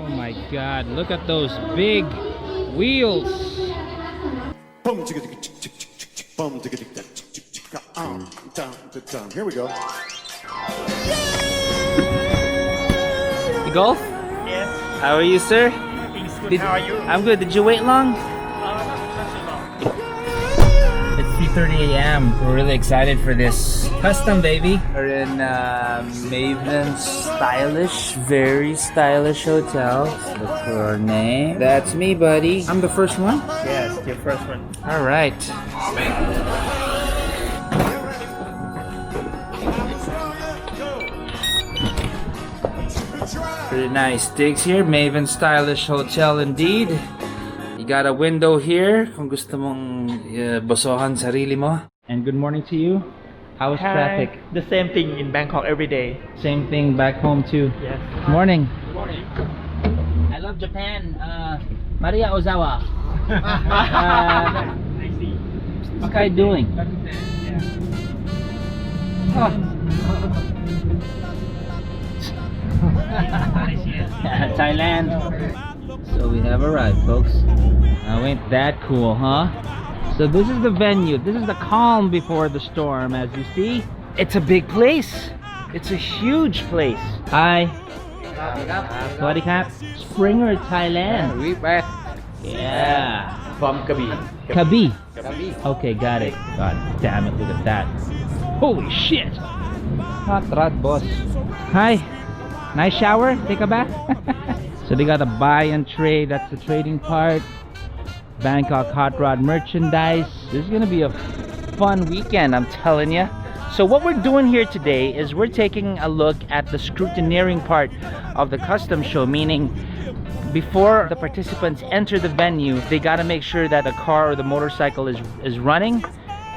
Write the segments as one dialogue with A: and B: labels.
A: Oh my God, look at those big wheels.
B: Here we go.
A: You golf?
C: Yes.
A: How are you, sir?
C: Everything's good. How are you?
A: I'm good. Did you wait long? It's 3:30 a.m. We're really excited for this custom, baby. We're in Maven's very stylish hotel. Let's look for our name. That's me, buddy. I'm the first one?
C: Yes, your first one.
A: All right. Pretty nice digs here. Maven Stylish Hotel indeed. You got a window here kung gusto mong bosohan sarili mo. And good morning to you. How is traffic?
C: The same thing in Bangkok every day.
A: Same thing back home too.
C: Yes.
A: Morning. I love Japan. Maria Ozawa. What's this guy doing? Oh. Thailand. So we have arrived, folks. Now ain't that cool, huh? So this is the venue. This is the calm before the storm, as you see. It's a big place. It's a huge place. Hi. Sawasdee Krap. Springer, Thailand.
D: We back
A: Yeah.
D: from Krabi.
A: Krabi.
D: Krabi.
A: Okay, got it. God damn it, look at that. Holy shit. Hot rod, boss. Hi. Nice shower? Take a bath? So they got a buy and trade. That's the trading part. Bangkok Hotrod merchandise. This is gonna be a fun weekend, I'm telling you. So what we're doing here today is we're taking a look at the scrutineering part of the custom show, meaning before the participants enter the venue, they gotta make sure that the car or the motorcycle is running.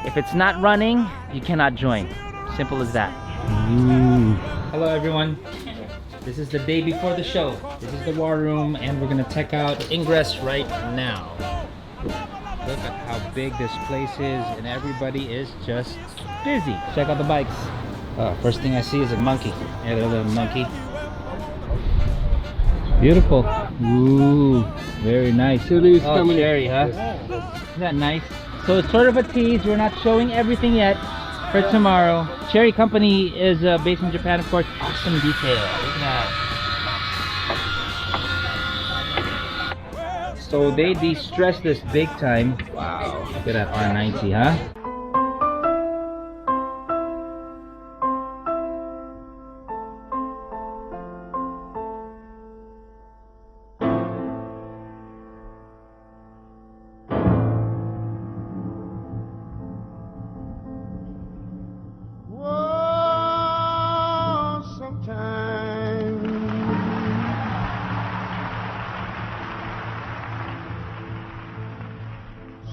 A: If it's not running, you cannot join. Simple as that. Hello everyone. This is the day before the show. This is the war room and we're gonna check out ingress right now. Look at how big this place is and everybody is just busy. Check out the bikes. First thing I see is a monkey. Yeah, there's a little monkey. Beautiful. Ooh, very nice. Oh, cherry, huh? Isn't that nice? So it's sort of a tease. We're not showing everything yet for tomorrow. Cherry Company is based in Japan, of course. Awesome detail. Look at that. So they de-stress this big time. Wow. Look at that R90, huh?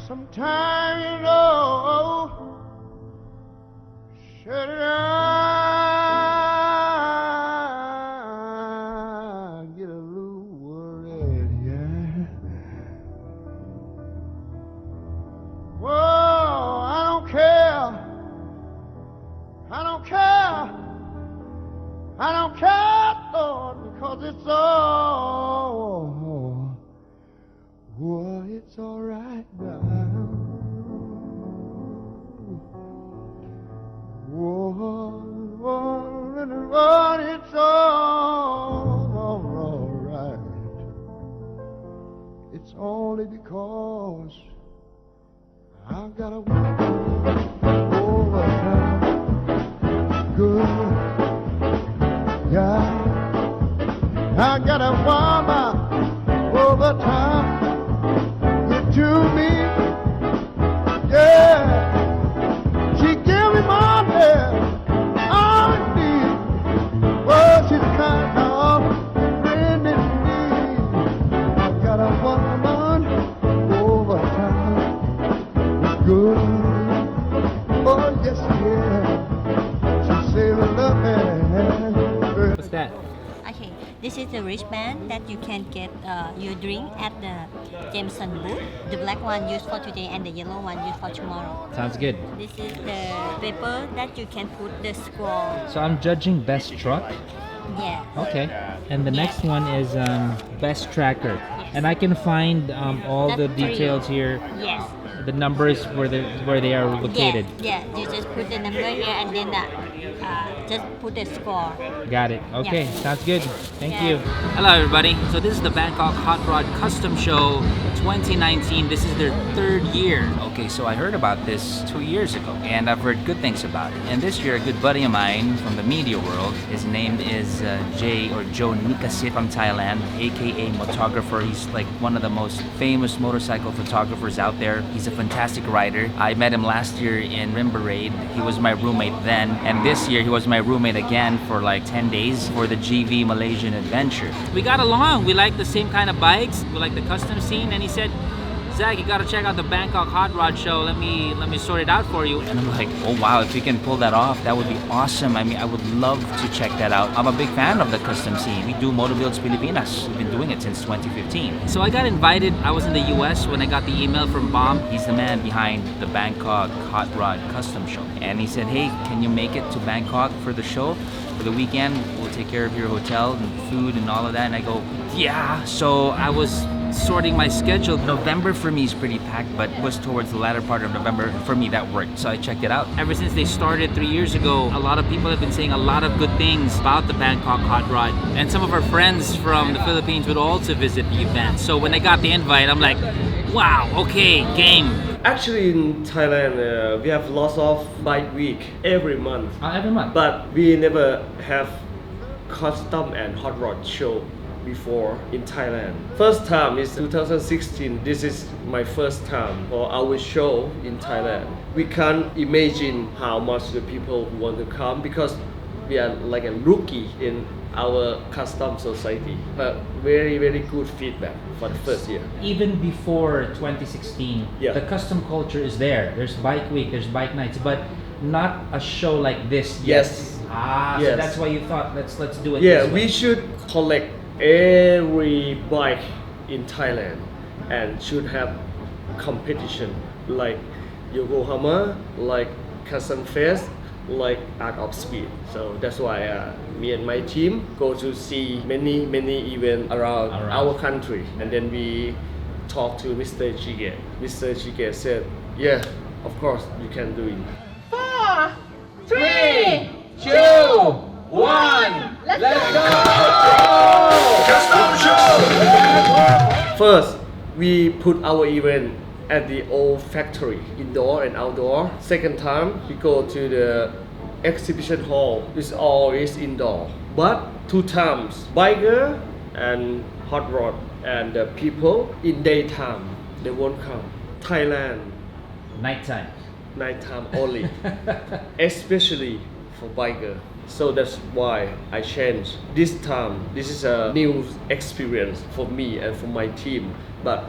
B: Sometimes, you know, should I get a little worried, yeah. Whoa, I don't care. I don't care. I don't care, Lord, because it's all, whoa, it's all right now. Whoa, it's all right. It's only because I've got a overtime. Good, yeah. I got a woman overtime. It to me, yeah. She give me money. Well, she's kind of friend in me. I've got a woman overtime. Good. Oh, yes, yeah. She say, love me.
A: What's that?
E: Okay, this is the wristband that you can get your drink at the Jameson booth. The black one used for today and the yellow one used for tomorrow.
A: Sounds good.
E: This is the paper that you can put the scroll.
A: So I'm judging best truck.
E: Yeah.
A: Okay. And the next one is best tracker. And I can find all the
E: That's three.
A: details here.
E: Yes.
A: The numbers where they are located.
E: Yeah. You just put the number here and then just put the score.
A: Got it. Okay,
E: Yeah.
A: sounds good. Thank
E: Yeah.
A: you. Hello, everybody. So this is the Bangkok Hotrod Custom Show 2019. This is their third year. Okay, so I heard about this 2 years ago, and I've heard good things about it. And this year, a good buddy of mine from the media world, his name is Joe Nikasit from Thailand, aka Motographer. He's like one of the most famous motorcycle photographers out there. He's a fantastic rider. I met him last year in Rimbarade. He was my roommate then, and this year he was my roommate again for like 10 days for the GV Malaysian adventure. We got along. We like the same kind of bikes. We like the custom scene, and he said, Zach, you gotta check out the Bangkok Hot Rod Show. Let me sort it out for you. And I'm like, oh wow, if you can pull that off, that would be awesome. I mean, I would love to check that out. I'm a big fan of the custom scene. We do Motor Builds Pilipinas. We've been doing it since 2015. So I got invited. I was in the US when I got the email from Bomb. He's the man behind the Bangkok Hot Rod Custom Show. And he said, hey, can you make it to Bangkok for the show? For the weekend, we'll take care of your hotel and food and all of that. And I go, yeah. So I was sorting my schedule. November for me is pretty packed, but it was towards the latter part of November. For me, that worked. So I checked it out. Ever since they started 3 years ago, a lot of people have been saying a lot of good things about the Bangkok Hot Rod. And some of our friends from the Philippines would also visit the event. So when I got the invite, I'm like, wow, okay, game.
D: Actually, in Thailand, we have lots of bike week every month,
A: Every month.
D: but we never have custom and hot rod show before in Thailand. First time is 2016. This is my first time for our show in Thailand. We can't imagine how much the people want to come because we are like a rookie in our custom society. But very, very good feedback for the first year.
A: Even before 2016,
D: Yeah.
A: the custom culture is there. There's bike week, there's bike nights, but not a show like this yet.
D: Yes.
A: So
D: Yes.
A: that's why you thought let's do it.
D: Yeah,
A: this way.
D: we should collect every bike in Thailand and should have competition like Yokohama, like Custom Fest, like Art of Speed. So that's why me and my team go to see many events around our country, and then we talk to Mr. Chige. Mr. Chige said, yeah, of course you can do it.
A: 3, 2, 1, let's go!
D: First, we put our event at the old factory, indoor and outdoor. Second time, we go to the exhibition hall. It's always indoor. But 2 times, biker and hot rod and the people in daytime, they won't come. Thailand,
A: Nighttime.
D: nighttime only, especially for biker. So that's why I changed. This time, this is a new experience for me and for my team, but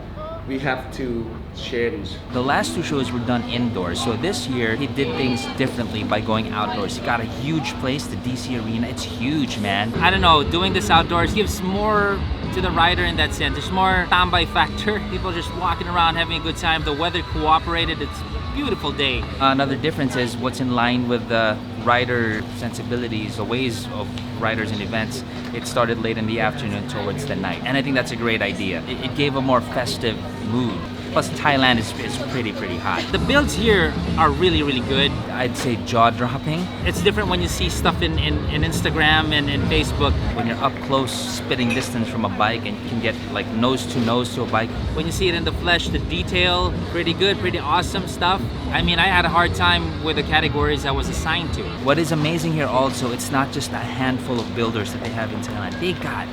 D: we have to change. The last 2 shows were done indoors, so this year he did things differently by going outdoors. He got a huge place, the DC Arena. It's huge, man. I don't know, doing this outdoors gives more to the rider in that sense. There's more standby factor. People just walking around having a good time. The weather cooperated. It's a beautiful day. Another difference is what's in line with the rider sensibilities, the ways of riders and events. It started late in the afternoon towards the night, and I think that's a great idea. It gave a more festive mood. Plus Thailand is pretty hot. The builds here are really good. I'd say jaw-dropping. It's different when you see stuff in Instagram and in Facebook. When you're up close, spitting distance from a bike, and you can get like nose to a bike. When you see it in the flesh, the detail, pretty good, pretty awesome stuff. I mean, I had a hard time with the categories I was assigned to. What is amazing here also, it's not just a handful of builders that they have in Thailand. They got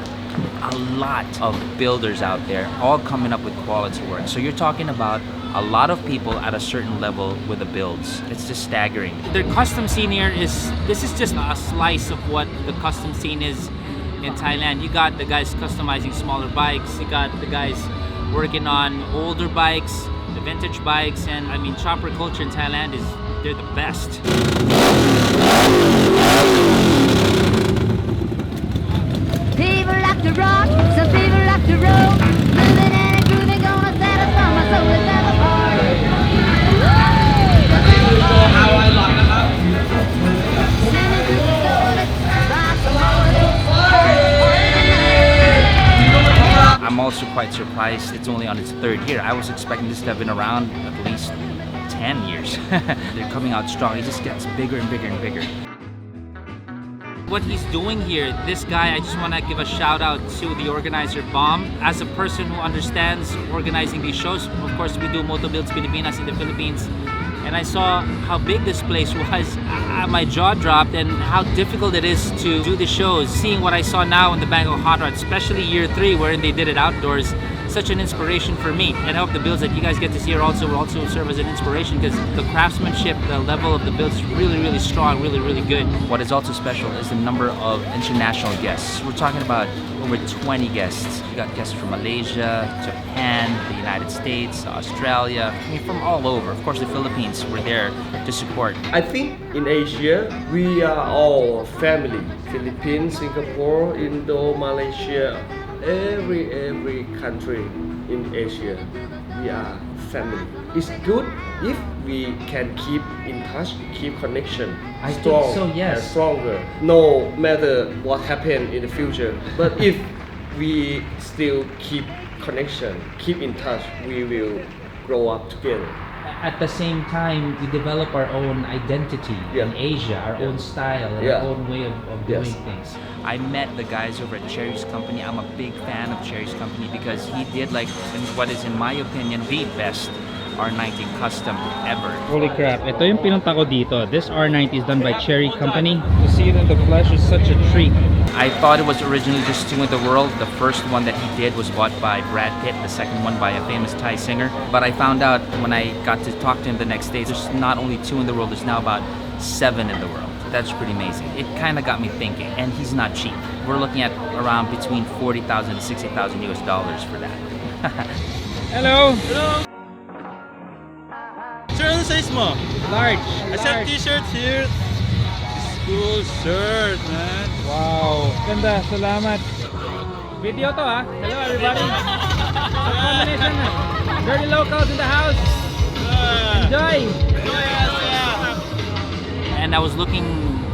D: a lot of builders out there, all coming up with quality work. So you're talking about a lot of people at a certain level with the builds. It's just staggering. The custom scene here this is just a slice of what the custom scene is in Thailand. You got the guys customizing smaller bikes, you got the guys working on older bikes, the vintage bikes, and I mean, chopper culture in Thailand they're the best.
F: People like to rock, some people like to roll. Moving and grooving, gonna satisfy my soul with that party. How I like it.
A: I'm also quite surprised it's only on its third year. I was expecting this to have been around at least 10 years. They're coming out strong. It just gets bigger and bigger and bigger. What he's doing here, this guy, I just want to give a shout out to the organizer, Bomb. As a person who understands organizing these shows, of course we do Moto Builds Pilipinas in the Philippines, and I saw how big this place was. My jaw dropped, and how difficult it is to do the shows. Seeing what I saw now in the Bangkok Hotrod, especially year 3 wherein they did it outdoors, such an inspiration for me. And I hope the builds that you guys get to see will also serve as an inspiration, because the craftsmanship, the level of the builds is really, really strong, really, really good. What is also special is the number of international guests. We're talking about over 20 guests. We got guests from Malaysia, Japan, the United States, Australia, I mean from all over. Of course the Philippines were there to support.
D: I think in Asia, we are all family. Philippines, Singapore, Indo, Malaysia, every country in Asia, we are family. It's good if we can keep in touch, keep connection.
A: I think so, yes.
D: And stronger, no matter what happen in the future. But if we still keep connection, keep in touch, we will grow up together.
A: At the same time, we develop our own identity in Asia, our own style, and our own way of doing things. I met the guys over at Cherry's company. I'm a big fan of Cherry's company because he did like what is, in my opinion, the best R90 custom ever. Holy crap, ito yung pinunta ko dito. This R90 is done by Cherry company. To see it in the flesh is such a treat. I thought it was originally just 2 in the world. The first one that he did was bought by Brad Pitt, the second one by a famous Thai singer. But I found out when I got to talk to him the next day, there's not only 2 in the world, there's now about 7 in the world. That's pretty amazing. It kind of got me thinking, and he's not cheap. We're looking at around between 40,000 to 60,000 US dollars for that. Hello!
C: Hello! Sir, ano size mo?
A: Large!
C: I sell t-shirts here. Cool shirt, man.
A: Wow! Ganda, salamat. Video to ha. Hello everybody. Combination. Dirty locals in the house. Enjoy! And I was looking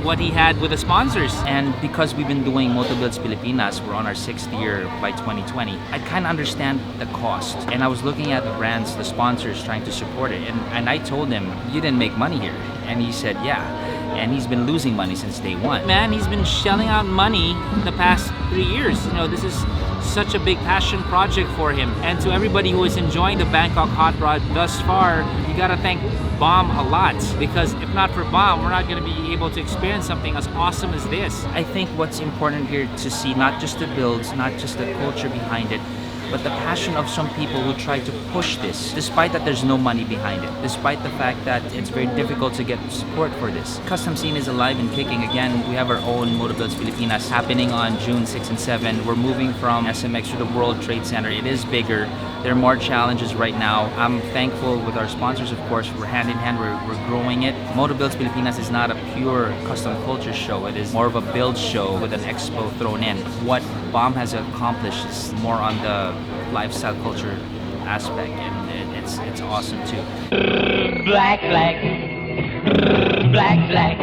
A: what he had with the sponsors, and because we've been doing Moto Builds Pilipinas, we're on our 6th year by 2020, I kind of understand the cost, and I was looking at the brands, the sponsors trying to support it, and I told him, you didn't make money here, and he said yeah, and he's been losing money since day 1. Man, he's been shelling out money the past 3 years. You know, this is such a big passion project for him, and to everybody who is enjoying the Bangkok Hotrod thus far, you gotta thank Bomb a lot, because if not for Bomb, we're not going to be able to experience something as awesome as this. I think what's important here to see, not just the builds, not just the culture behind it, but the passion of some people who try to push this, despite that there's no money behind it, despite the fact that it's very difficult to get support for this. Custom scene is alive and kicking again. We have our own Moto Builds Pilipinas happening on June 6 and 7. We're moving from SMX to the World Trade Center. It is bigger. There are more challenges right now. I'm thankful with our sponsors, of course. We're hand in hand, we're growing it. Moto Builds Pilipinas is not a pure custom culture show. It is more of a build show with an expo thrown in. What Bomb has accomplished is more on the lifestyle culture aspect, and it's awesome too.
G: Black flag, black flag,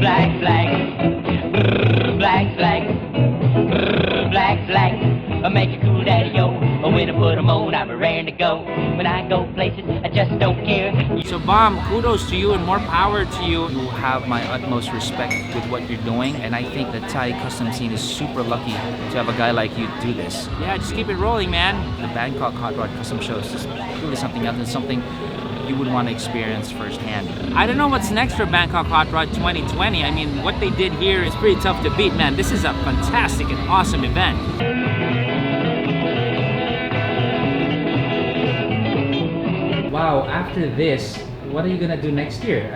G: black flag, black flag, black flag. I make a cool daddy yo. When I put them on, I'm raring to go. When I go places, I just don't care.
A: So Bomb, kudos to you and more power to you. You have my utmost respect with what you're doing, and I think the Thai custom scene is super lucky to have a guy like you do this. Yeah, just keep it rolling, man. The Bangkok Hotrod Custom Show is just really something else. It's something you would want to experience firsthand. I don't know what's next for Bangkok Hotrod 2020. I mean, what they did here is pretty tough to beat, man. This is a fantastic and awesome event. Wow, after this, what are you gonna do next year?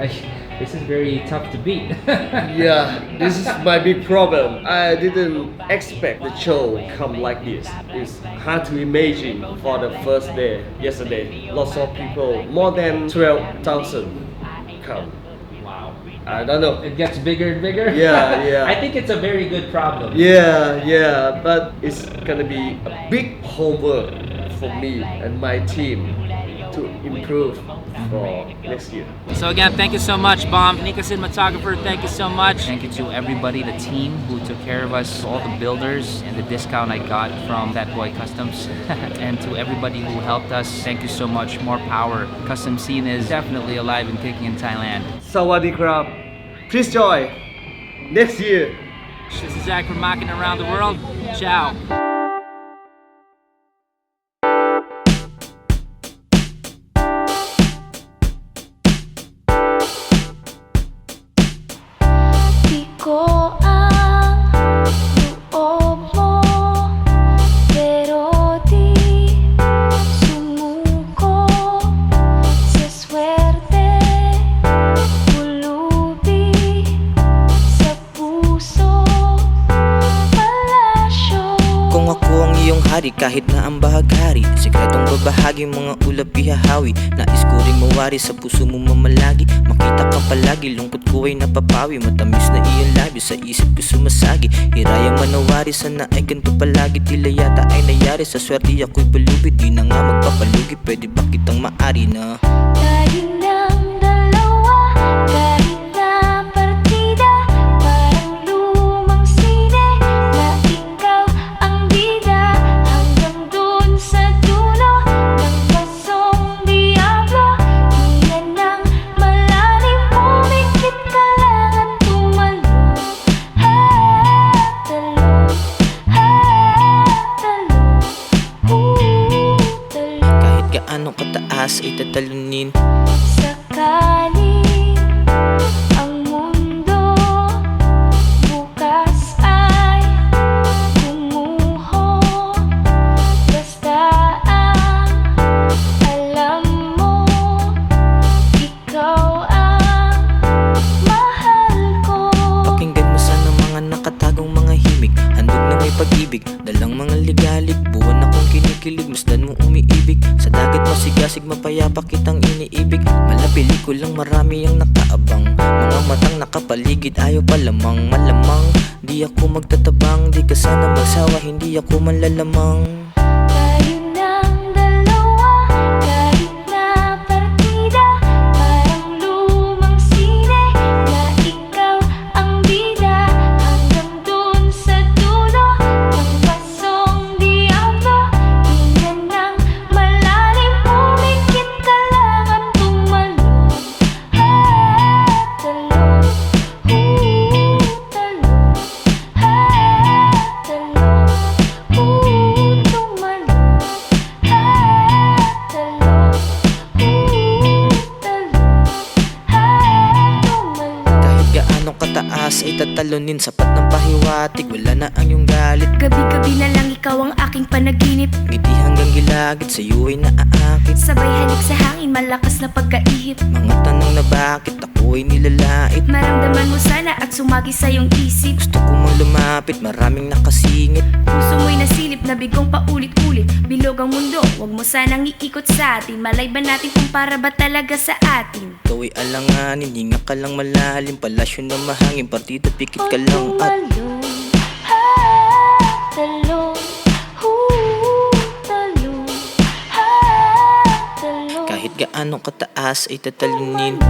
A: This is very tough to beat.
D: Yeah, this is my big problem. I didn't expect the show come like this. It's hard to imagine for the first day, yesterday. Lots of people, more than 12,000 come.
A: Wow.
D: I don't know.
A: It gets bigger and bigger?
D: Yeah, yeah.
A: I think it's a very good problem.
D: Yeah, but it's gonna be a big homework for me and my team to improve for next year.
A: So again, thank you so much, Bomb. Nika cinematographer, thank you so much. Thank you to everybody, the team who took care of us, all the builders, and the discount I got from that boy Customs. And to everybody who helped us, thank you so much. More power. Custom scene is definitely alive and kicking in Thailand.
D: Sawadee krap. Please join next year.
A: This is Zach from Mocking Around the World. Ciao.
F: Di ko ang loob mo, pero di sumuko sa swerte, pulubi sa puso, palasyo.
H: Kung ako ang iyong hari, kahit na ang bahaghari, sikretong babahagi, mga ulap ihahawi. Nais ko ring mawari sa puso mo mamalagi. Makita ka palagi, lungkot ko ay napapawi. Matamis na iyong labi, sa isip ko sumasagi. Hiraya manawari, sana ay ganito palagi. Tila yata ay nayari, sa swerte ako'y palubi. Di na nga magpapalugi, pwede ba kitang maari na?
F: Tayo ng dalawa, kahit na partida, parang lumang sine, na ikaw ang bida, hanggang dun sa dulo ng pasong diablo. Hinga ng malalim, pumikit ka lang at tumalon. Talon, talon,
H: Kahit gaano kataas ay tatalunin.
F: sakaling ang mundo bukas ay gumuho, basta ang alam mo, ikaw ang mahal ko.
H: Pakinggan mo sana mga nakatagong mga himig, handog na may pag-ibig, dalang mga ligalig. Buwan akong kinikilig, masdan mo umiibig. Sa dagat masigasig, mapayapa kitang iniibig. Malapili ko lang, marami ang nakaabang. Mga matang nakapaligid, ayaw palamang. Malamang, di ako magtatabang. Di ka sana magsawa, hindi ako manlalamang.
F: Tayo ng dalawa, kahit na partida, parang lumang sine, na ikaw ang bida, hanggang dun sa dulo ng pasong diablo. Hinga ng malalim, pumikit ka lang at tumalon. Talon, talon, talon, tumalon.
H: Kahit gaano kataas ay tatalunin. Sapat ng pahiwatig, wala na ang iyong galit.
F: Gabi-gabi na lang ikaw ang aking panaginip.
H: Ngiti hanggang gilagid, sa'yo ay naaakit.
F: Sabay halik sa hangin, malakas na pagkaihip.
H: Mga tanong na bakit ako ay nilalait.
F: Maramdaman mo sana at sumagi sa iyong isip.
H: Gusto ko mang lumapit, maraming nakasingit.
F: Puso mo'y nasilip na bigong paulit-ulit. Bilog ang mundo, wag mo sanang iikot sa atin. Malay ba natin kung para ba talaga sa atin?
H: Ikaw ay alanganin, hinga ka lang malalim. Palasyo na mahangin, partida pikit ka lang at
F: Tumalon, talon, talon, talon.
H: kahit gaano kataas ay tatalunin.